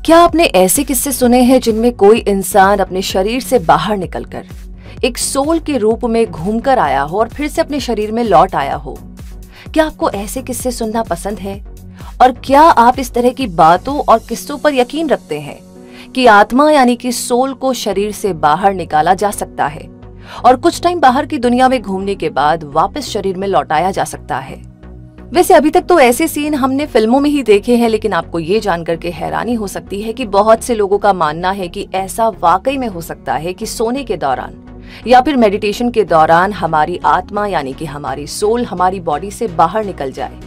क्या आपने ऐसे किस्से सुने हैं जिनमें कोई इंसान अपने शरीर से बाहर निकलकर एक सोल के रूप में घूमकर आया हो और फिर से अपने शरीर में लौट आया हो? क्या आपको ऐसे किस्से सुनना पसंद है? और क्या आप इस तरह की बातों और किस्सों पर यकीन रखते हैं कि आत्मा यानी कि सोल को शरीर से बाहर निकाला जा सकता है और कुछ टाइम बाहर की दुनिया में घूमने के बाद वापस शरीर में लौटाया जा सकता है? वैसे अभी तक तो ऐसे सीन हमने फिल्मों में ही देखे हैं, लेकिन आपको ये जानकर के हैरानी हो सकती है कि बहुत से लोगों का मानना है कि ऐसा वाकई में हो सकता है कि सोने के दौरान या फिर मेडिटेशन के दौरान हमारी आत्मा यानी कि हमारी सोल हमारी बॉडी से बाहर निकल जाए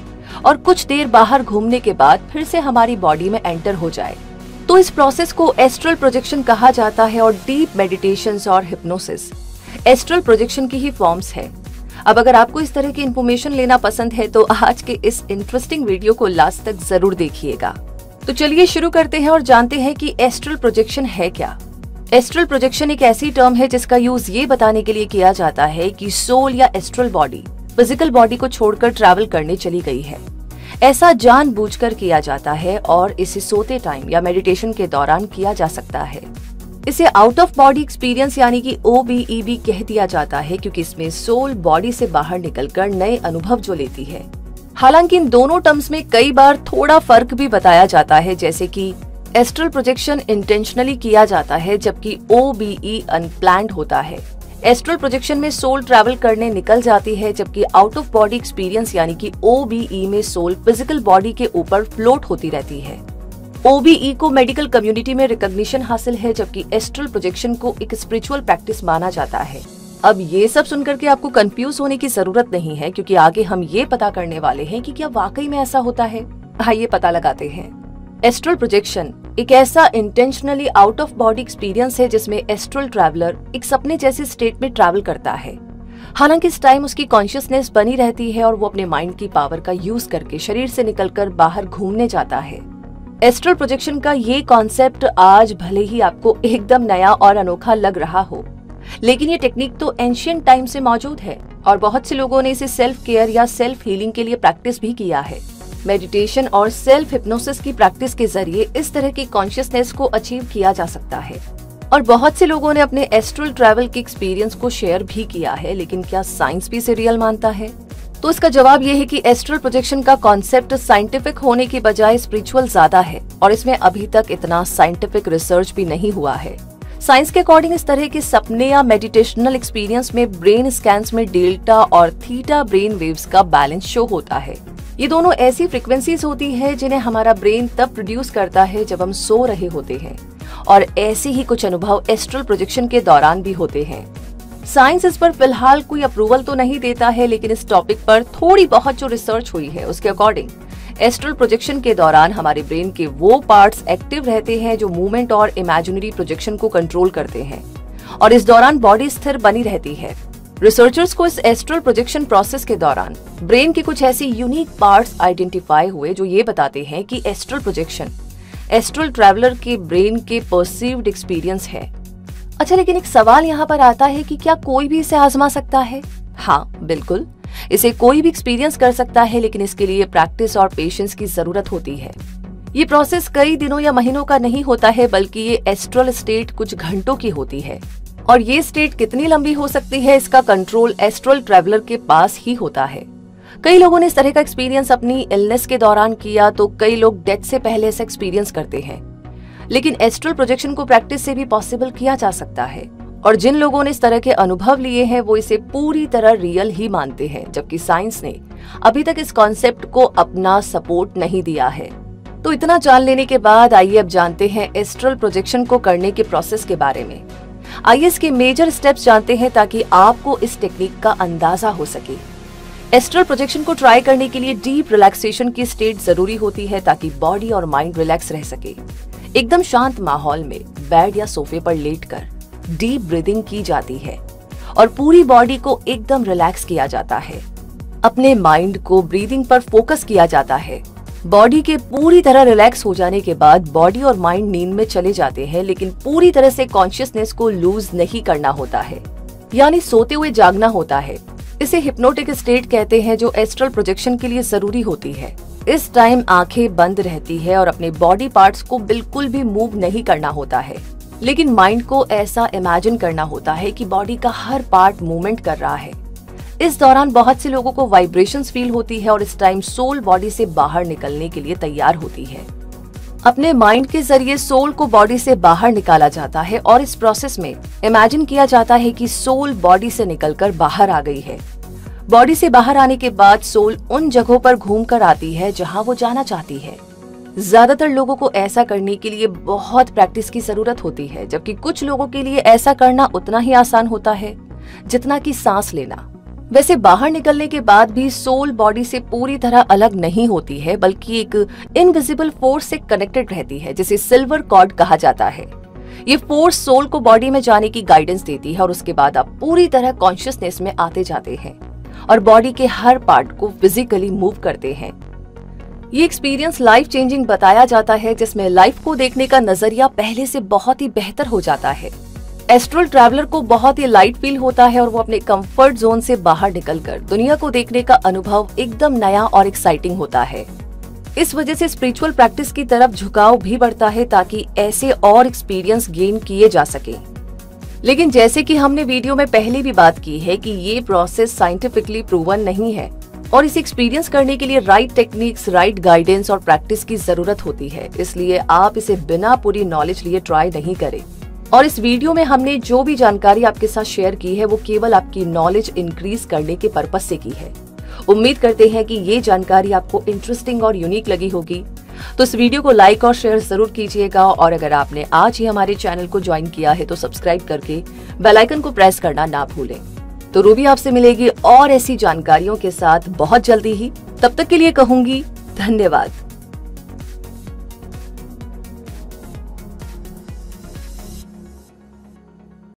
और कुछ देर बाहर घूमने के बाद फिर से हमारी बॉडी में एंटर हो जाए। तो इस प्रोसेस को एस्ट्रल प्रोजेक्शन कहा जाता है और डीप मेडिटेशंस और हिप्नोसिस एस्ट्रल प्रोजेक्शन की ही फॉर्म्स है। अब अगर आपको इस तरह की इन्फॉर्मेशन लेना पसंद है तो आज के इस इंटरेस्टिंग वीडियो को लास्ट तक जरूर देखिएगा। तो चलिए शुरू करते हैं और जानते हैं कि एस्ट्रल प्रोजेक्शन है क्या। एस्ट्रल प्रोजेक्शन एक ऐसी टर्म है जिसका यूज ये बताने के लिए किया जाता है कि सोल या एस्ट्रल बॉडी फिजिकल बॉडी को छोड़कर ट्रैवल करने चली गई है। ऐसा जानबूझकर किया जाता है और इसे सोते टाइम या मेडिटेशन के दौरान किया जा सकता है। इसे आउट ऑफ बॉडी एक्सपीरियंस यानी कि OBEB कह दिया जाता है क्योंकि इसमें सोल बॉडी से बाहर निकलकर नए अनुभव जो लेती है। हालांकि इन दोनों टर्म्स में कई बार थोड़ा फर्क भी बताया जाता है, जैसे कि एस्ट्रल प्रोजेक्शन इंटेंशनली किया जाता है जबकि OBE अनप्लान्ड होता है। एस्ट्रल प्रोजेक्शन में सोल ट्रैवल करने निकल जाती है जबकि आउट ऑफ बॉडी एक्सपीरियंस यानी कि OBE में सोल फिजिकल बॉडी के ऊपर फ्लोट होती रहती है। OBE को मेडिकल कम्युनिटी में रिकॉग्निशन हासिल है जबकि एस्ट्रल प्रोजेक्शन को एक स्पिरिचुअल प्रैक्टिस माना जाता है। अब ये सब सुनकर के आपको कंफ्यूज होने की जरूरत नहीं है क्योंकि आगे हम ये पता करने वाले हैं कि क्या वाकई में ऐसा होता है। आइए पता लगाते हैं। एस्ट्रल प्रोजेक्शन एक ऐसा intentionally out of body experience है जिसमें एस्ट्रल ट्रैवलर एक सपने जैसे स्टेट में ट्रैवल करता है। हालांकि इस टाइम उसकी कॉन्शियसनेस बनी रहती है और वो अपने माइंड की पावर का यूज करके शरीर से निकलकर बाहर घूमने जाता है। एस्ट्रल प्रोजेक्शन का ये कॉन्सेप्ट आज भले ही आपको एकदम नया और अनोखा लग रहा हो, लेकिन ये टेक्निक तो एंशिएंट टाइम से मौजूद है और बहुत से लोगों ने इसे सेल्फ केयर या सेल्फ हीलिंग के लिए प्रैक्टिस भी किया है। मेडिटेशन और सेल्फ हिप्नोसिस की प्रैक्टिस के जरिए इस तरह की कॉन्शियसनेस को अचीव किया जा सकता है और बहुत से लोगों ने अपने एस्ट्रल ट्रैवल के एक्सपीरियंस को शेयर भी किया है। लेकिन क्या साइंस भी इसे रियल मानता है? तो इसका जवाब यह है कि एस्ट्रल प्रोजेक्शन का कॉन्सेप्ट साइंटिफिक होने की बजाय स्पिरिचुअल ज्यादा है और इसमें अभी तक इतना साइंटिफिक रिसर्च भी नहीं हुआ है। साइंस के अकॉर्डिंग इस तरह के सपने या मेडिटेशनल एक्सपीरियंस में ब्रेन स्कैन्स में डेल्टा और थीटा ब्रेन वेव्स का बैलेंस शो होता है। ये दोनों ऐसी फ्रीक्वेंसीज होती है जिन्हें हमारा ब्रेन तब प्रोड्यूस करता है जब हम सो रहे होते हैं और ऐसे ही कुछ अनुभव एस्ट्रल प्रोजेक्शन के दौरान भी होते हैं। साइंस इस पर फिलहाल कोई अप्रूवल तो नहीं देता है, लेकिन इस टॉपिक पर थोड़ी बहुत जो रिसर्च हुई है उसके अकॉर्डिंग एस्ट्रल प्रोजेक्शन के दौरान हमारे ब्रेन के वो पार्ट्स एक्टिव रहते हैं जो मूवमेंट और इमेजिनरी प्रोजेक्शन को कंट्रोल करते हैं और इस दौरान बॉडी स्थिर बनी रहती है। रिसर्चर्स को इस एस्ट्रल प्रोजेक्शन प्रोसेस के दौरान ब्रेन के कुछ ऐसी यूनिक पार्ट्स आइडेंटिफाई हुए जो ये बताते हैं कि एस्ट्रल प्रोजेक्शन एस्ट्रल ट्रैवलर के ब्रेन के परसीव्ड एक्सपीरियंस है। अच्छा, लेकिन एक सवाल यहाँ पर आता है कि क्या कोई भी इसे आजमा सकता है? हाँ, बिल्कुल, इसे कोई भी एक्सपीरियंस कर सकता है, लेकिन इसके लिए प्रैक्टिस और पेशेंस की जरूरत होती है। ये प्रोसेस कई दिनों या महीनों का नहीं होता है, बल्कि ये एस्ट्रल स्टेट कुछ घंटों की होती है और ये स्टेट कितनी लंबी हो सकती है इसका कंट्रोल एस्ट्रल ट्रैवलर के पास ही होता है। कई लोगों ने इस तरह का एक्सपीरियंस अपनी इलनेस के दौरान किया तो कई लोग डेथ से पहले ऐसा एक्सपीरियंस करते हैं, लेकिन एस्ट्रल प्रोजेक्शन को प्रैक्टिस से भी पॉसिबल किया जा सकता है और जिन लोगों ने इस तरह के अनुभव लिए हैं वो इसे पूरी तरह रियल ही मानते हैं, जबकि साइंस ने अभी तक इस कॉन्सेप्ट को अपना सपोर्ट नहीं दिया है। तो इतना जान लेने के बाद आइए अब जानते हैं एस्ट्रल प्रोजेक्शन को करने के प्रोसेस के बारे में। आइए इसके मेजर स्टेप्स जानते हैं ताकि आपको इस टेक्निक का अंदाजा हो सके। एस्ट्रल प्रोजेक्शन को ट्राई करने के लिए डीप रिलैक्सेशन की स्टेट जरूरी होती है ताकि बॉडी और माइंड रिलैक्स रह सके। एकदम शांत माहौल में बेड या सोफे पर लेटकर डीप ब्रीदिंग की जाती है और पूरी बॉडी को एकदम रिलैक्स किया जाता है। अपने माइंड को ब्रीदिंग पर फोकस किया जाता है। बॉडी के पूरी तरह रिलैक्स हो जाने के बाद बॉडी और माइंड नींद में चले जाते हैं, लेकिन पूरी तरह से कॉन्शियसनेस को लूज नहीं करना होता है, यानी सोते हुए जागना होता है। इसे हिप्नोटिक स्टेट कहते हैं जो एस्ट्रल प्रोजेक्शन के लिए जरूरी होती है। इस टाइम आंखें बंद रहती है और अपने बॉडी पार्ट्स को बिल्कुल भी मूव नहीं करना होता है, लेकिन माइंड को ऐसा इमेजिन करना होता है कि बॉडी का हर पार्ट मूवमेंट कर रहा है। इस दौरान बहुत से लोगों को वाइब्रेशंस फील होती है और इस टाइम सोल बॉडी से बाहर निकलने के लिए तैयार होती है। अपने माइंड के जरिए सोल को बॉडी से बाहर निकाला जाता है और इस प्रोसेस में इमेजिन किया जाता है कि सोल बॉडी से निकलकर बाहर आ गई है। बॉडी से बाहर आने के बाद सोल उन जगहों पर घूमकर आती है जहां वो जाना चाहती है। ज्यादातर लोगों को ऐसा करने के लिए बहुत प्रैक्टिस की जरूरत होती है, जबकि कुछ लोगों के लिए ऐसा करना उतना ही आसान होता है जितना कि सांस लेना। वैसे बाहर निकलने के बाद भी सोल बॉडी से पूरी तरह अलग नहीं होती है, बल्कि एक इनविजिबल फोर्स से कनेक्टेड रहती है जिसे सिल्वर कॉर्ड कहा जाता है। ये फोर्स सोल को बॉडी में जाने की गाइडेंस देती है और उसके बाद आप पूरी तरह कॉन्शियसनेस में आते जाते हैं और बॉडी के हर पार्ट को फिजिकली मूव करते हैं। ये एक्सपीरियंस लाइफ चेंजिंग बताया जाता है, जिसमें लाइफ को देखने का नजरिया पहले से बहुत ही बेहतर हो जाता है। एस्ट्रल ट्रैवलर को बहुत ही लाइट फील होता है और वो अपने कंफर्ट जोन से बाहर निकलकर दुनिया को देखने का अनुभव एकदम नया और एक्साइटिंग होता है। इस वजह से स्पिरिचुअल प्रैक्टिस की तरफ झुकाव भी बढ़ता है ताकि ऐसे और एक्सपीरियंस गेन किए जा सके। लेकिन जैसे कि हमने वीडियो में पहले भी बात की है कि ये प्रोसेस साइंटिफिकली प्रूवन नहीं है और इसे एक्सपीरियंस करने के लिए राइट टेक्निक्स, राइट गाइडेंस और प्रैक्टिस की जरूरत होती है। इसलिए आप इसे बिना पूरी नॉलेज लिए ट्राई नहीं करें। और इस वीडियो में हमने जो भी जानकारी आपके साथ शेयर की है वो केवल आपकी नॉलेज इंक्रीज करने के पर्पस से की है। उम्मीद करते हैं कि ये जानकारी आपको इंटरेस्टिंग और यूनिक लगी होगी। तो इस वीडियो को लाइक और शेयर जरूर कीजिएगा और अगर आपने आज ही हमारे चैनल को ज्वाइन किया है तो सब्सक्राइब करके बेल आइकन को प्रेस करना ना भूलें। तो रूबी आपसे मिलेगी और ऐसी जानकारियों के साथ बहुत जल्दी ही। तब तक के लिए कहूंगी धन्यवाद।